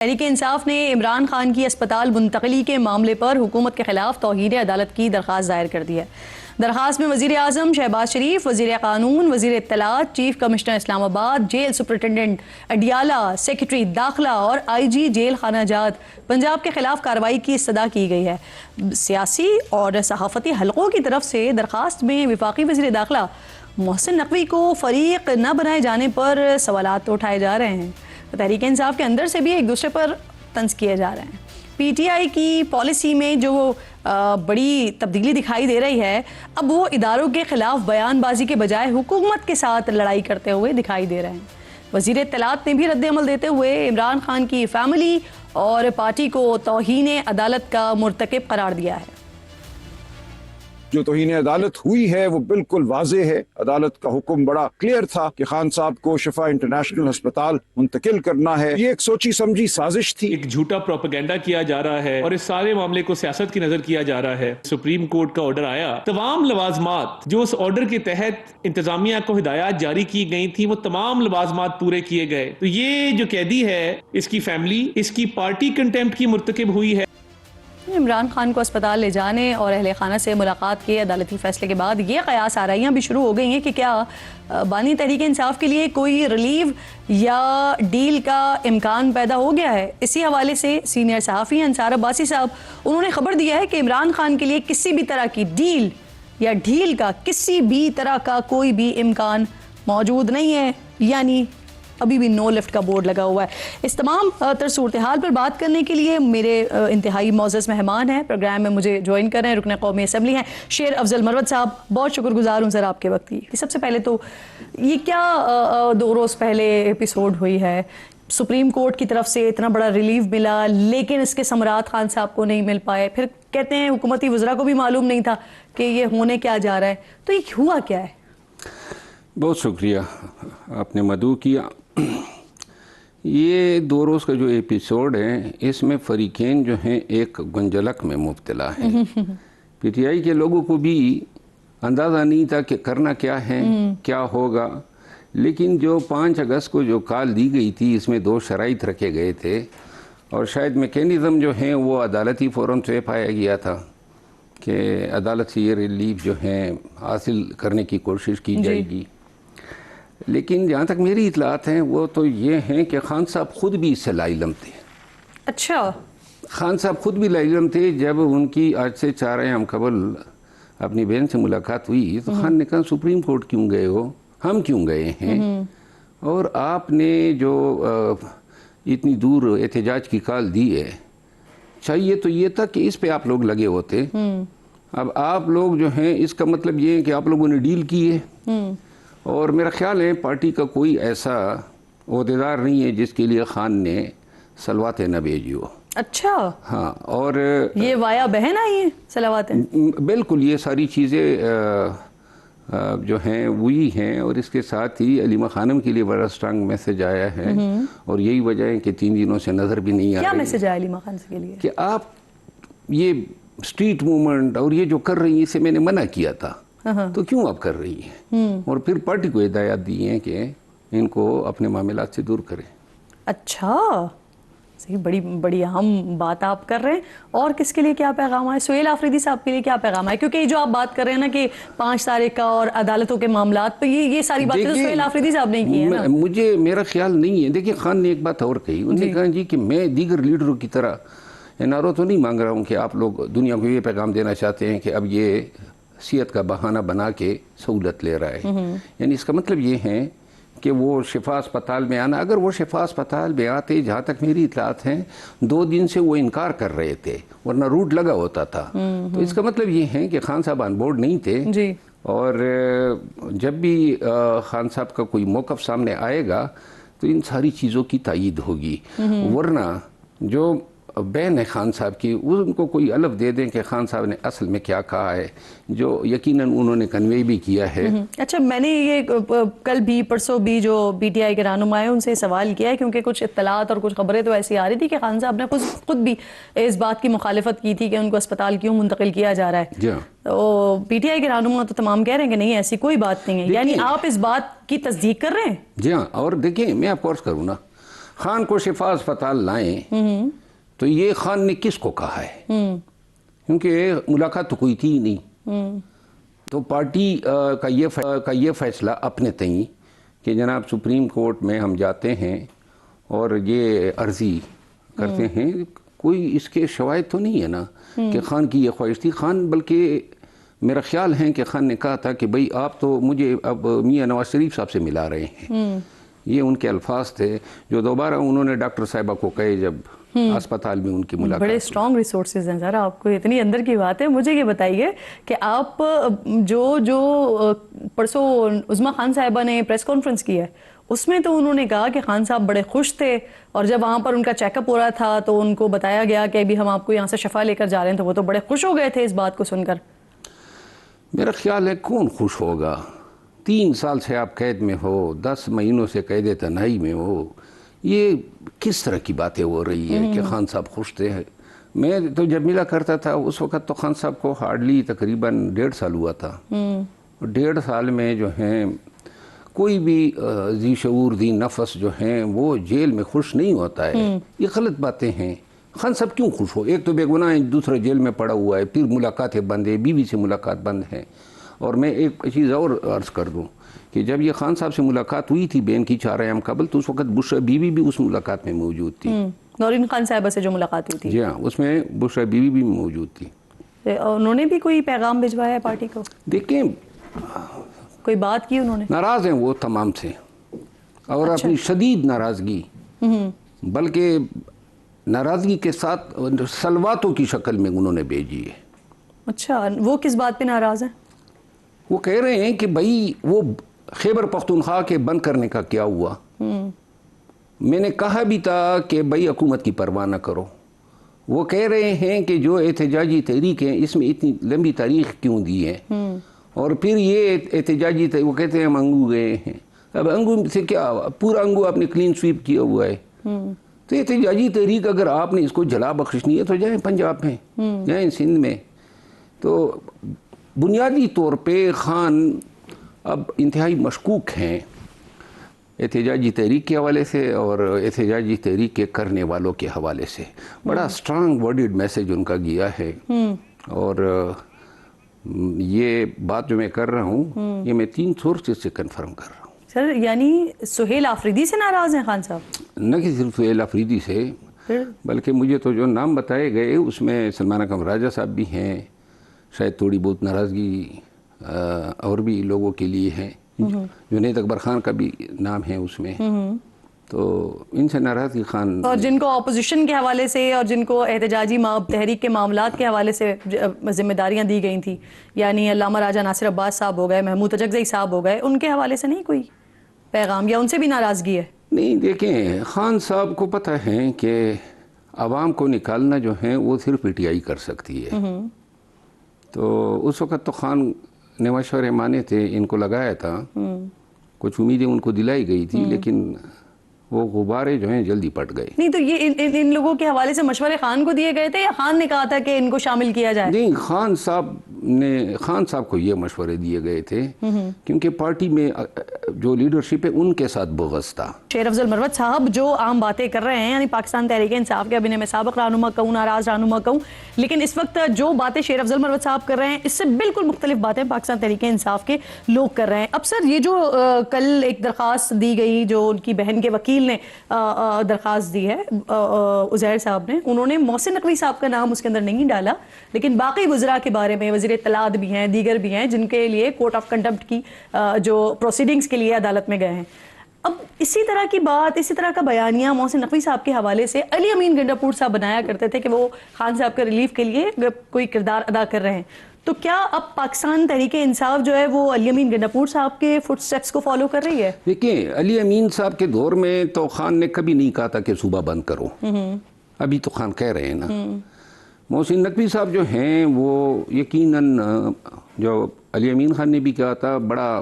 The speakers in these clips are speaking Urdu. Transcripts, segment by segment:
تحریک انصاف نے عمران خان کی اسپتال منتقلی کے معاملے پر حکومت کے خلاف توہین عدالت کی درخواست دائر کر دی ہے۔ درخواست میں وزیر اعظم شہباز شریف، وزیر قانون، وزیر اطلاعات، چیف کمشنر اسلام آباد، جیل سپرنٹنڈنٹ اڈیالہ، سیکریٹری داخلہ اور آئی جی جیل خانہ جات پنجاب کے خلاف کارروائی کی استدعا کی گئی ہے۔ سیاسی اور صحافتی حلقوں کی طرف سے درخواست میں وفاقی وزیر داخلہ محسن نقوی کو فریق نہ بنائے جانے پر سوالات اٹھائے جا رہے ہیں۔ تحریک انصاف کے اندر سے بھی ایک دوسرے پر طنز کیے جا رہے ہیں۔ پی ٹی آئی کی پالیسی میں جو بڑی تبدیلی دکھائی دے رہی ہے، اب وہ اداروں کے خلاف بیان بازی کے بجائے حکومت کے ساتھ لڑائی کرتے ہوئے دکھائی دے رہے ہیں۔ وزیر اطلاعات نے بھی رد عمل دیتے ہوئے عمران خان کی فیملی اور پارٹی کو توہین عدالت کا مرتکب قرار دیا ہے۔ جو توہین عدالت ہوئی ہے وہ بالکل واضح ہے۔ عدالت کا حکم بڑا کلیئر تھا کہ خان صاحب کو شفا انٹرنیشنل ہسپتال منتقل کرنا ہے۔ یہ ایک سوچی سمجھی سازش تھی، ایک جھوٹا پروپیگنڈا کیا جا رہا ہے اور اس سارے معاملے کو سیاست کی نظر کیا جا رہا ہے۔ سپریم کورٹ کا آرڈر آیا، تمام لوازمات جو اس آرڈر کے تحت انتظامیہ کو ہدایات جاری کی گئی تھی وہ تمام لوازمات پورے کیے گئے۔ تو یہ جو قیدی ہے، اس کی فیملی، اس کی پارٹی کنٹیمپٹ کی مرتکب ہوئی ہے۔ عمران خان کو اسپتال لے جانے اور اہل خانہ سے ملاقات کے عدالتی فیصلے کے بعد یہ قیاس آرائیاں بھی شروع ہو گئی ہیں کہ کیا بانی تحریک انصاف کے لیے کوئی ریلیو یا ڈیل کا امکان پیدا ہو گیا ہے۔ اسی حوالے سے سینئر صحافی انصار عباسی صاحب انہوں نے خبر دیا ہے کہ عمران خان کے لیے کسی بھی طرح کی ڈیل یا ڈھیل کا کسی بھی طرح کا کوئی بھی امکان موجود نہیں ہے، یعنی ابھی بھی نو لفٹ کا بورڈ لگا ہوا ہے۔ اس تمام تر صورتحال پر بات کرنے کے لیے میرے انتہائی معزز مہمان ہیں، پروگرام میں مجھے جوائن کر رہے ہیں رکن قومی اسمبلی ہیں شیر افضل مروت صاحب۔ بہت شکر گزار ہوں سر آپ کے وقت کی۔ سب سے پہلے تو یہ کیا 2 روز پہلے ایپیسوڈ ہوئی ہے، سپریم کورٹ کی طرف سے اتنا بڑا ریلیف ملا لیکن اس کے ثمرات خان صاحب کو نہیں مل پائے، پھر کہتے ہیں حکومتی وزراء کو بھی معلوم نہیں تھا کہ یہ ہونے کیا جا رہا ہے، تو یہ ہوا کیا ہے؟ بہت شکریہ آپ نے مدعو کیا۔ یہ 2 روز کا جو ایپیسوڈ ہے اس میں فریقین جو ہیں ایک گنجلک میں مبتلا ہیں۔ پی ٹی آئی کے لوگوں کو بھی اندازہ نہیں تھا کہ کرنا کیا ہے، کیا ہوگا، لیکن جو 5 اگست کو جو کال دی گئی تھی اس میں 2 شرائط رکھے گئے تھے اور شاید میکینزم جو ہیں وہ عدالتی فورم سے پایا گیا تھا کہ عدالت سے یہ ریلیف جو ہیں حاصل کرنے کی کوشش کی جائے گی۔ لیکن جہاں تک میری اطلاعات ہیں وہ تو یہ ہیں کہ خان صاحب خود بھی اس سے لاعلم تھے۔ اچھا، خان صاحب خود بھی لاعلم تھے۔ جب ان کی آج سے 4 ایام قبل اپنی بہن سے ملاقات ہوئی تو خان نے کہا سپریم کورٹ کیوں گئے ہو، ہم کیوں گئے ہیں، اور آپ نے جو اتنی دور احتجاج کی کال دی ہے، چاہیے تو یہ تھا کہ اس پہ آپ لوگ لگے ہوتے۔ اب آپ لوگ جو ہیں اس کا مطلب یہ ہے کہ آپ لوگوں نے ڈیل کی ہے، اور میرا خیال ہے پارٹی کا کوئی ایسا عہدیدار نہیں ہے جس کے لیے خان نے صلواتیں نہ بھیجی ہو۔ اچھا، ہاں، اور یہ وایا بہن آئی ہیں صلواتیں؟ بالکل، یہ ساری چیزیں جو ہیں وہی ہیں، اور اس کے ساتھ ہی علیمہ خانم کے لیے بڑا سٹرانگ میسج آیا ہے، اور یہی وجہ ہے کہ 3 دنوں سے نظر بھی نہیں آ رہی۔ کیا میسج آیا علیمہ خان کے لیے؟ کہ آپ یہ اسٹریٹ موومنٹ اور یہ جو کر رہی ہیں اسے میں نے منع کیا تھا، تو کیوں آپ کر رہی ہیں، اور پھر پارٹی کو ہدایات دی ہیں کہ ان کو اپنے معاملات سے دور کریں۔ اچھا، صحیح، بڑی اہم بات آپ کر رہے ہیں۔ اور کس کے لیے کیا پیغام ہے؟ سہیل آفریدی صاحب کے لیے کیا پیغام ہے؟ کیونکہ جو آپ بات کر رہے ہیں نا کہ 5 تاریخ کا اور عدالتوں کے معاملات پہ یہ ساری باتیں تو سہیل آفریدی صاحب نے کی ہیں نا۔ مجھے میرا خیال نہیں ہے، دیکھیں خان نے ایک بات اور کہی، انہوں نے کہا جی کہ میں دیگر لیڈروں کی طرح NRO تو نہیں مانگ رہا ہوں کہ آپ لوگ دنیا کو یہ پیغام دینا چاہتے ہیں کہ اب یہ صحت کا بہانہ بنا کے سہولت لے رہا ہے، یعنی اس کا مطلب یہ ہے کہ وہ شفا اسپتال میں آنا، اگر وہ شفا اسپتال میں آتے، جہاں تک میری اطلاعات ہیں 2 دن سے وہ انکار کر رہے تھے ورنہ روٹ لگا ہوتا تھا، تو اس کا مطلب یہ ہے کہ خان صاحب آن بورڈ نہیں تھے جی۔ اور جب بھی خان صاحب کا کوئی موقف سامنے آئے گا تو ان ساری چیزوں کی تائید ہوگی، ورنہ جو بین ہے خان صاحب کی ان کو کوئی الف دے دیں کہ خان صاحب نے اصل میں کیا کہا ہے، جو یقیناً انہوں نے کنوے بھی کیا ہے۔ اچھا، میں نے یہ کل بھی پرسوں بھی جو پی ٹی آئی کے رہنما ہیں ان سے سوال کیا ہے، کیونکہ کچھ اطلاعات اور کچھ خبریں تو ایسی آ رہی تھی کہ خان صاحب نے خود بھی اس بات کی مخالفت کی تھی کہ ان کو اسپتال کیوں منتقل کیا جا رہا ہے۔ جی ہاں، تو پی ٹی آئی کے رہنما تو تمام کہہ رہے ہیں کہ نہیں ایسی کوئی بات نہیں ہے، یعنی آپ اس بات کی تصدیق کر رہے ہیں؟ جی ہاں، اور دیکھیں میں آپ کو عرض کروں نا، خان کو شفا اسپتال لائیں تو یہ خان نے کس کو کہا ہے؟ کیونکہ ملاقات تو کوئی تھی ہی نہیں. تو پارٹی کا یہ فیصلہ اپنے تئیں کہ جناب سپریم کورٹ میں ہم جاتے ہیں اور یہ عرضی کرتے ہیں، کوئی اس کے شواہد تو نہیں ہے نا کہ خان کی یہ خواہش تھی. خان بلکہ میرا خیال ہے کہ خان نے کہا تھا کہ بھئی آپ تو مجھے اب میاں نواز شریف صاحب سے ملا رہے ہیں. یہ ان کے الفاظ تھے جو دوبارہ انہوں نے ڈاکٹر صاحبہ کو کہے جب اسپتال میں ان کی ملاقات. بڑے اسٹرانگ ریسورسز ہیں سر، آپ کو اتنی اندر کی بات ہے. مجھے یہ بتائیے کہ آپ جو پرسوں عظمیٰ خان صاحبہ نے پریس کانفرنس کی ہے اس میں تو انہوں نے کہا کہ خان صاحب بڑے خوش تھے، اور جب وہاں پر ان کا چیک اپ ہو رہا تھا تو ان کو بتایا گیا کہ ابھی ہم آپ کو یہاں سے شفا لے کر جا رہے ہیں، تو وہ تو بڑے خوش ہو گئے تھے اس بات کو سن کر. میرا خیال ہے کون خوش ہوگا؟ 3 سال سے آپ قید میں ہو، 10 مہینوں سے قید تنہائی میں ہو، یہ کس طرح کی باتیں ہو رہی ہے کہ خان صاحب خوش تھے؟ میں تو جب ملا کرتا تھا اس وقت تو خان صاحب کو ہارڈلی تقریباً 1.5 سال ہوا تھا. 1.5 سال میں جو ہیں کوئی بھی ذی شعور ذی نفس جو ہیں وہ جیل میں خوش نہیں ہوتا ہے. یہ غلط باتیں ہیں. خان صاحب کیوں خوش ہو؟ ایک تو بے گناہ ہے، دوسرا جیل میں پڑا ہوا ہے، پھر ملاقاتیں بند ہیں، بیوی سے ملاقات بند ہے. اور میں ایک چیز اور عرض کر دوں کہ جب یہ خان صاحب سے ملاقات ہوئی تھی بین کی 4 ایام قبل، تو اس وقت بشرا بیوی بھی اس ملاقات میں موجود تھی. نورین خان صاحبہ سے جو ملاقات ہوئی تھی، جی ہاں، اس میں بشرا بیوی بھی موجود تھی. انہوں نے بھی کوئی پیغام بھجوایا ہے پارٹی کو؟ دیکھیں، کوئی بات کی انہوں نے؟ ناراض ہیں وہ تمام سے، اور اپنی شدید ناراضگی، بلکہ ناراضگی کے ساتھ سلواتوں کی شکل میں انہوں نے بھیجی ہے. اچھا، وہ کس بات پہ ناراض ہیں؟ وہ کہہ رہے ہیں کہ بھائی وہ خیبر پختونخوا کے بند کرنے کا کیا ہوا؟ میں نے کہا بھی تھا کہ بھائی حکومت کی پرواہ نہ کرو. وہ کہہ رہے ہیں کہ جو احتجاجی تحریک ہے اس میں اتنی لمبی تاریخ کیوں دی ہے؟ اور پھر یہ احتجاجی وہ کہتے ہیں ہم انگو گئے ہیں. اب انگو سے کیا؟ پورا انگو آپ نے کلین سویپ کیا ہوا ہے. تو احتجاجی تحریک اگر آپ نے اس کو جلا بخشنی ہے تو جائیں پنجاب میں، جائیں سندھ میں. تو بنیادی طور پہ خان اب انتہائی مشکوک ہیں احتجاجی تحریک کے حوالے سے اور احتجاجی تحریک کے کرنے والوں کے حوالے سے. بڑا اسٹرانگ ورڈڈ میسیج ان کا گیا ہے. اور یہ بات جو میں کر رہا ہوں یہ میں 3 سورسز سے کنفرم کر رہا ہوں. سر یعنی سہیل آفریدی سے ناراض ہیں خان صاحب؟ نہ کہ صرف سہیل آفریدی سے، بلکہ مجھے تو جو نام بتائے گئے اس میں سلمان اکرم راجہ صاحب بھی ہیں. شاید تھوڑی بہت ناراضگی اور بھی لوگوں کے لیے ہے. جنید اکبر خان کا بھی نام ہے اس میں. تو ان سے ناراضگی خان، اور جن کو اپوزیشن کے حوالے سے اور جن کو احتجاجی تحریک کے معاملات کے حوالے سے ذمہ داریاں دی گئی تھیں، یعنی علامہ راجہ ناصر عباس صاحب ہو گئے، محمود تجگزئی صاحب ہو گئے، ان کے حوالے سے نہیں کوئی پیغام یا ان سے بھی ناراضگی ہے؟ نہیں، دیکھیں خان صاحب کو پتہ ہے کہ عوام کو نکالنا جو ہے وہ صرف پی ٹی آئی کر سکتی ہے. تو اس وقت تو خان نے مشورے مانے تھے، ان کو لگایا تھا، کچھ امیدیں ان کو دلائی گئی تھی، لیکن وہ غبارے جو ہیں جلدی پٹ گئے. نہیں تو یہ ان لوگوں کے حوالے سے مشورے خان کو دیے گئے تھے یا خان نے کہا تھا کہ ان کو شامل کیا جائے؟ نہیں، خان صاحب کو یہ مشورے دیے گئے تھے کیونکہ پارٹی میں جو لیڈرشپ ہے ان کے ساتھ بغض تھا. شیر افضل مروت صاحب جو عام باتیں کر رہے ہیں، یعنی پاکستان تحریک انصاف کے ابھی میں سابق رہنما کہوں، ناراض رہنما کہوں، لیکن اس وقت جو باتیں شیر افضل مروت صاحب کر رہے ہیں اس سے بالکل مختلف باتیں پاکستان تحریک انصاف کے لوگ کر رہے ہیں. اب سر یہ جو کل ایک درخواست دی گئی جو ان کی بہن کے وکیل نے درخواست دی ہے عزیر صاحب نے، انہوں نے محسن نقوی صاحب کا نام اس کے اندر نہیں ڈالا، لیکن باقی وزراء کے بارے میں وزیر اطلاعات بھی ہیں، دیگر بھی ہیں جن کے لیے کورٹ آف کنڈمپٹ کی جو پروسیڈنگز کے لیے عدالت میں گئے ہیں. اب اسی طرح کی بات، اسی طرح کا بیانیہ محسن نقوی صاحب کے حوالے سے علی امین گنڈاپور صاحب بنایا کرتے تھے کہ وہ خان صاحب کے ریلیف کے لیے کوئی کردار ادا کر رہے ہیں. تو کیا اب پاکستان تحریک انصاف جو ہے وہ علی امین گنڈاپور صاحب کے فٹ سٹیپس کو فالو کر رہی ہے؟ دیکھیں، علی امین صاحب کے دور میں تو خان نے کبھی نہیں کہا تھا کہ صوبہ بند کرو. ابھی تو خان کہہ رہے ہیں نا. محسن نقوی صاحب جو ہیں وہ یقیناً جو علی امین خان نے بھی کہا تھا، بڑا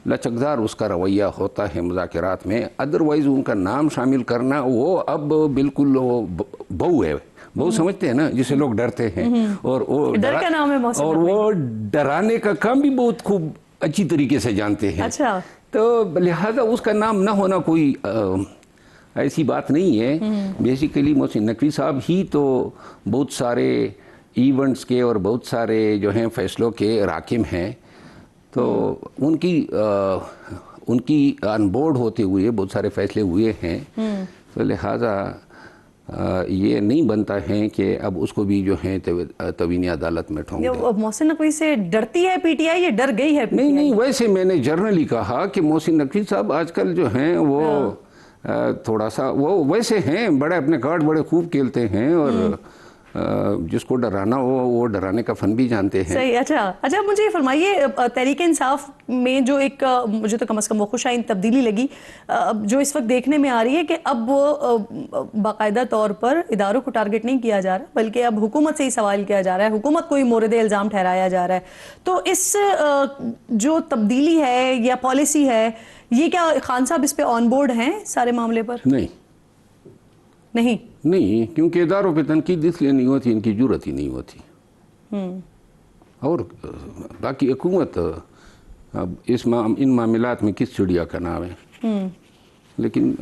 لچکدار اس کا رویہ ہوتا ہے مذاکرات میں. ادروائز ان کا نام شامل کرنا وہ اب بالکل بہو ہے. بہو سمجھتے ہیں نا جسے لوگ ڈرتے ہیں، اور ڈر کا نام ہے محسن اور وہ ڈرانے کا کام بھی بہت خوب اچھی طریقے سے جانتے ہیں. اچھا، تو لہذا اس کا نام نہ ہونا کوئی ایسی بات نہیں ہے. بیسیکلی محسن نقوی صاحب ہی تو بہت سارے ایونٹس کے اور بہت سارے جو ہیں فیصلوں کے راکم ہیں. تو ان کی آن بورڈ ہوتے ہوئے بہت سارے فیصلے ہوئے ہیں. تو لہٰذا یہ نہیں بنتا ہے کہ اب اس کو بھی جو ہے توہین عدالت میں ٹھونک دیں. محسن نقوی سے ڈرتی ہے پی ٹی آئی یا ڈر گئی ہے پی ٹی آئی؟ نہیں ویسے میں نے جرنلی کہا کہ محسن نقوی صاحب آج کل جو ہیں وہ تھوڑا سا وہ ویسے ہیں، بڑے اپنے کارڈ بڑے خوب کھیلتے ہیں اور جس کو ڈرانا ہو وہ ڈرانے کا فن بھی جانتے ہیں. صحیح. اچھا مجھے یہ فرمائیے، تحریک انصاف میں جو ایک مجھے تو کم از کم وہ خوش آئند تبدیلی لگی جو اس وقت دیکھنے میں آ رہی ہے کہ اب باقاعدہ طور پر اداروں کو ٹارگٹ نہیں کیا جا رہا بلکہ اب حکومت سے ہی سوال کیا جا رہا ہے، حکومت کو ہی مورد الزام ٹھہرایا جا رہا ہے. تو اس جو تبدیلی ہے یا پالیسی ہے، یہ کیا خان صاحب اس پہ آن بورڈ ہیں سارے معاملے پر؟ نہیں، کیونکہ اداروں پہ تنقید اس لیے نہیں ہوتی، ان کی جرت ہی نہیں ہوتی. اور باقی حکومت اب ان معاملات میں کس چڑیا کا نام ہے، لیکن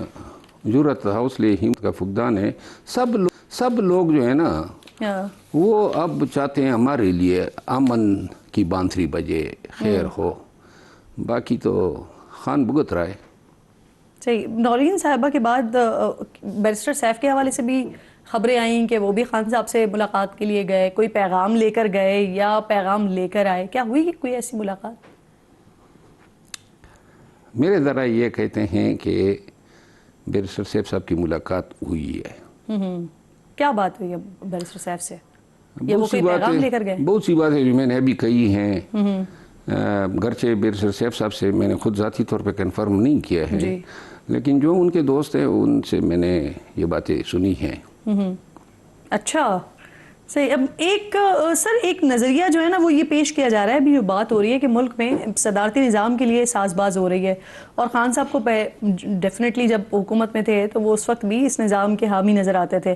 جرت حوصلے ہمت کا فقدان ہے. سب لوگ جو ہے نا وہ اب چاہتے ہیں ہمارے لیے امن کی بانسری بجے، خیر ہو. باقی تو خان بھگت رہا ہے. صحیح. نورین صاحبہ کے بعد بیرسٹر سیف کے حوالے سے بھی خبریں آئیں کہ وہ بھی خان صاحب سے ملاقات کے لیے گئے، کوئی پیغام لے کر گئے یا پیغام لے کر آئے، کیا ہوئی کوئی ایسی ملاقات؟ میرے ذرا یہ کہتے ہیں کہ بیرسٹر سیف صاحب کی ملاقات ہوئی ہے. کیا بات ہوئی ہے بیرسٹر سیف سے؟ یا وہ کوئی پیغام لے کر گئے؟ بہت سی باتیں جو میں نے ابھی کہی ہیں، گرچہ بیرسٹر سیف صاحب سے میں نے خود ذاتی طور پہ کنفرم نہیں کیا ہے، لیکن جو ان کے دوست ہیں ان سے میں نے یہ باتیں سنی ہیں. اچھا صحیح. اب ایک نظریہ جو ہے نا وہ یہ پیش کیا جا رہا ہے، ابھی جو بات ہو رہی ہے کہ ملک میں صدارتی نظام کے لیے ساز باز ہو رہی ہے، اور خان صاحب کو ڈیفینیٹلی جب حکومت میں تھے تو وہ اس وقت بھی اس نظام کے حامی نظر آتے تھے.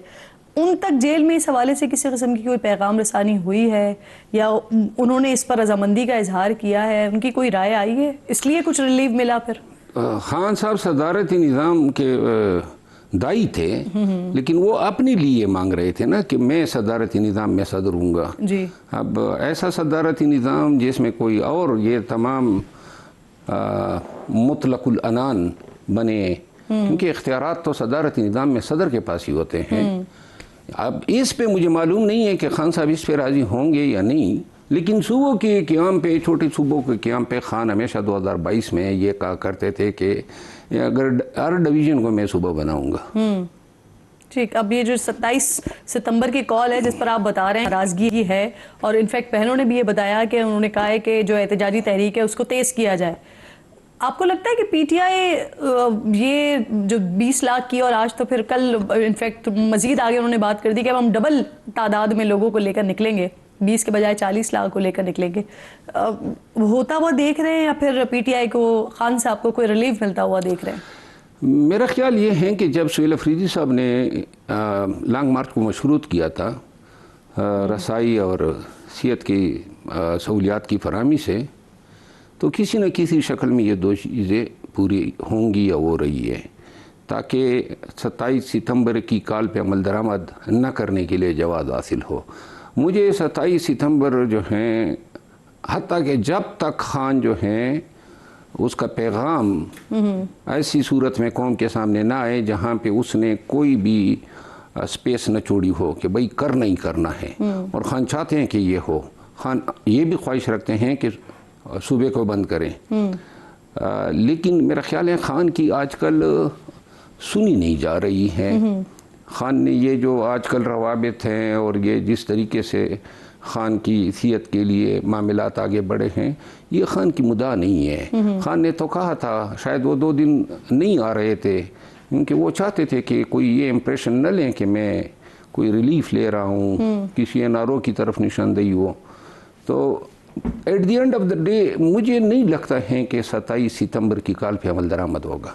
ان تک جیل میں اس حوالے سے کسی قسم کی کوئی پیغام رسانی ہوئی ہے یا انہوں نے اس پر رضامندی کا اظہار کیا ہے، ان کی کوئی رائے آئی ہے، اس لیے کچھ ریلیف ملا؟ پھر خان صاحب صدارتی نظام کے دائی تھے، لیکن وہ اپنے لیے مانگ رہے تھے نا کہ میں صدارتی نظام میں صدر ہوں گا. اب ایسا صدارتی نظام جس میں کوئی اور یہ تمام مطلق العنان بنے، کیونکہ اختیارات تو صدارتی نظام میں صدر کے پاس ہی ہوتے ہیں. اب اس پہ مجھے معلوم نہیں ہے کہ خان صاحب اس پہ راضی ہوں گے یا نہیں، لیکن صوبوں کے قیام پہ، چھوٹے صوبوں کے قیام پہ خان ہمیشہ 2022 میں یہ کہا کرتے تھے کہ اگر ہر ڈویژن کو میں صوبہ بناؤں گا. ٹھیک. اب یہ جو 27 ستمبر کی کال ہے جس پر آپ بتا رہے ہیں ناراضگی ہے، اور انفیکٹ بہنوں نے بھی یہ بتایا کہ انہوں نے کہا ہے کہ جو احتجاجی تحریک ہے اس کو تیز کیا جائے. آپ کو لگتا ہے کہ پی ٹی آئی یہ جو 20 لاکھ کی اور آج تو پھر کل انفیکٹ مزید آگے انہوں نے بات کر دی کہ اب ہم ڈبل تعداد میں لوگوں کو لے کر نکلیں گے، 20 کے بجائے 40 لاکھ کو لے کر نکلیں گے، ہوتا ہوا دیکھ رہے ہیں یا پھر پی ٹی آئی کو خان صاحب کو کوئی ریلیف ملتا ہوا دیکھ رہے ہیں؟ میرا خیال یہ ہے کہ جب سہیل افریدی صاحب نے لانگ مارچ کو مشروط کیا تھا رسائی اور صحت کی سہولیات کی فراہمی سے، تو کسی نہ کسی شکل میں یہ دو چیزیں پوری ہوں گی یا ہو رہی ہے، تاکہ 27 ستمبر کی کال پہ عمل درآمد نہ کرنے کے لیے جواز حاصل ہو. مجھے 27 ستمبر جو ہیں، حتیٰ کہ جب تک خان جو ہیں اس کا پیغام ایسی صورت میں قوم کے سامنے نہ آئے جہاں پہ اس نے کوئی بھی سپیس نہ چھوڑی ہو کہ بھئی کرنا ہی کرنا ہے، اور خان چاہتے ہیں کہ یہ ہو. خان یہ بھی خواہش رکھتے ہیں کہ صوبے کو بند کریں، لیکن میرا خیال ہے خان کی آج کل سنی نہیں جا رہی ہے. خان نے یہ جو آج کل روابط ہیں اور یہ جس طریقے سے خان کی صحت کے لیے معاملات آگے بڑھے ہیں، یہ خان کی مدعا نہیں ہے. خان نے تو کہا تھا، شاید وہ 2 دن نہیں آ رہے تھے کیونکہ وہ چاہتے تھے کہ کوئی یہ امپریشن نہ لیں کہ میں کوئی ریلیف لے رہا ہوں، کسی این آر او کی طرف نشاندہی ہو. تو at the end of the day مجھے نہیں لگتا ہے کہ 27 ستمبر کی کال پہ عمل درآمد ہوگا.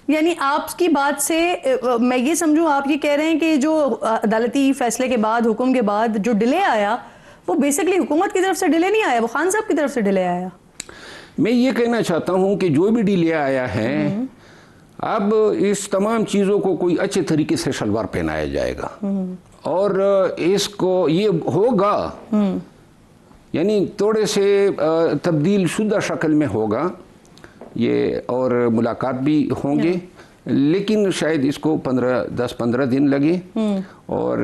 یعنی آپ کی بات سے میں یہ سمجھوں، آپ یہ کہہ رہے ہیں کہ جو عدالتی فیصلے کے بعد، حکم کے بعد جو ڈیلے آیا وہ بیسکلی حکومت کی طرف سے ڈیلے نہیں آیا، وہ خان صاحب کی طرف سے ڈیلے آیا. میں یہ کہنا چاہتا ہوں کہ جو بھی ڈیلے آیا ہے اب اس تمام چیزوں کو کوئی اچھے طریقے سے شلوار پہنایا جائے گا اور اس کو یہ ہوگا یعنی تھوڑے سے تبدیل شدہ شکل میں ہوگا یہ، اور ملاقات بھی ہوں گے، لیکن شاید اس کو 10-15 دن لگے، اور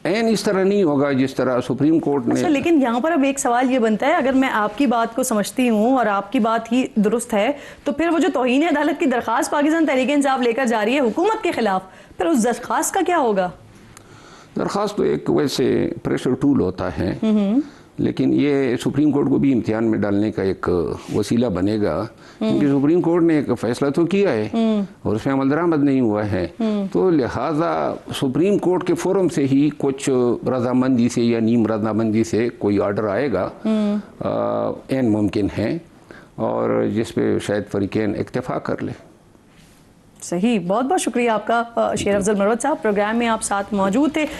اس طرح نہیں ہوگا جس طرح سپریم کورٹ نے۔ اچھا، لیکن یہاں پر اب ایک سوال یہ بنتا ہے، اگر میں آپ کی بات کو سمجھتی ہوں اور آپ کی بات ہی درست ہے، تو پھر وہ جو توہین عدالت کی درخواست پاکستان تحریک انصاف لے کر جا رہی ہے حکومت کے خلاف، پھر اس درخواست کا کیا ہوگا؟ درخواست تو ایک ویسے پریشر ٹول ہوتا ہے، لیکن یہ سپریم کورٹ کو بھی امتحان میں ڈالنے کا ایک وسیلہ بنے گا، کیونکہ سپریم کورٹ نے ایک فیصلہ تو کیا ہے اور اس میں عمل درآمد نہیں ہوا ہے، تو لہٰذا سپریم کورٹ کے فورم سے ہی کچھ رضامندی سے یا نیم رضامندی سے کوئی آرڈر آئے گا، عین ممکن ہے، اور جس پہ شاید فریقین اکتفا کر لے۔ صحیح، بہت بہت شکریہ آپ کا شیر افضل مروت صاحب، پروگرام میں آپ ساتھ موجود تھے۔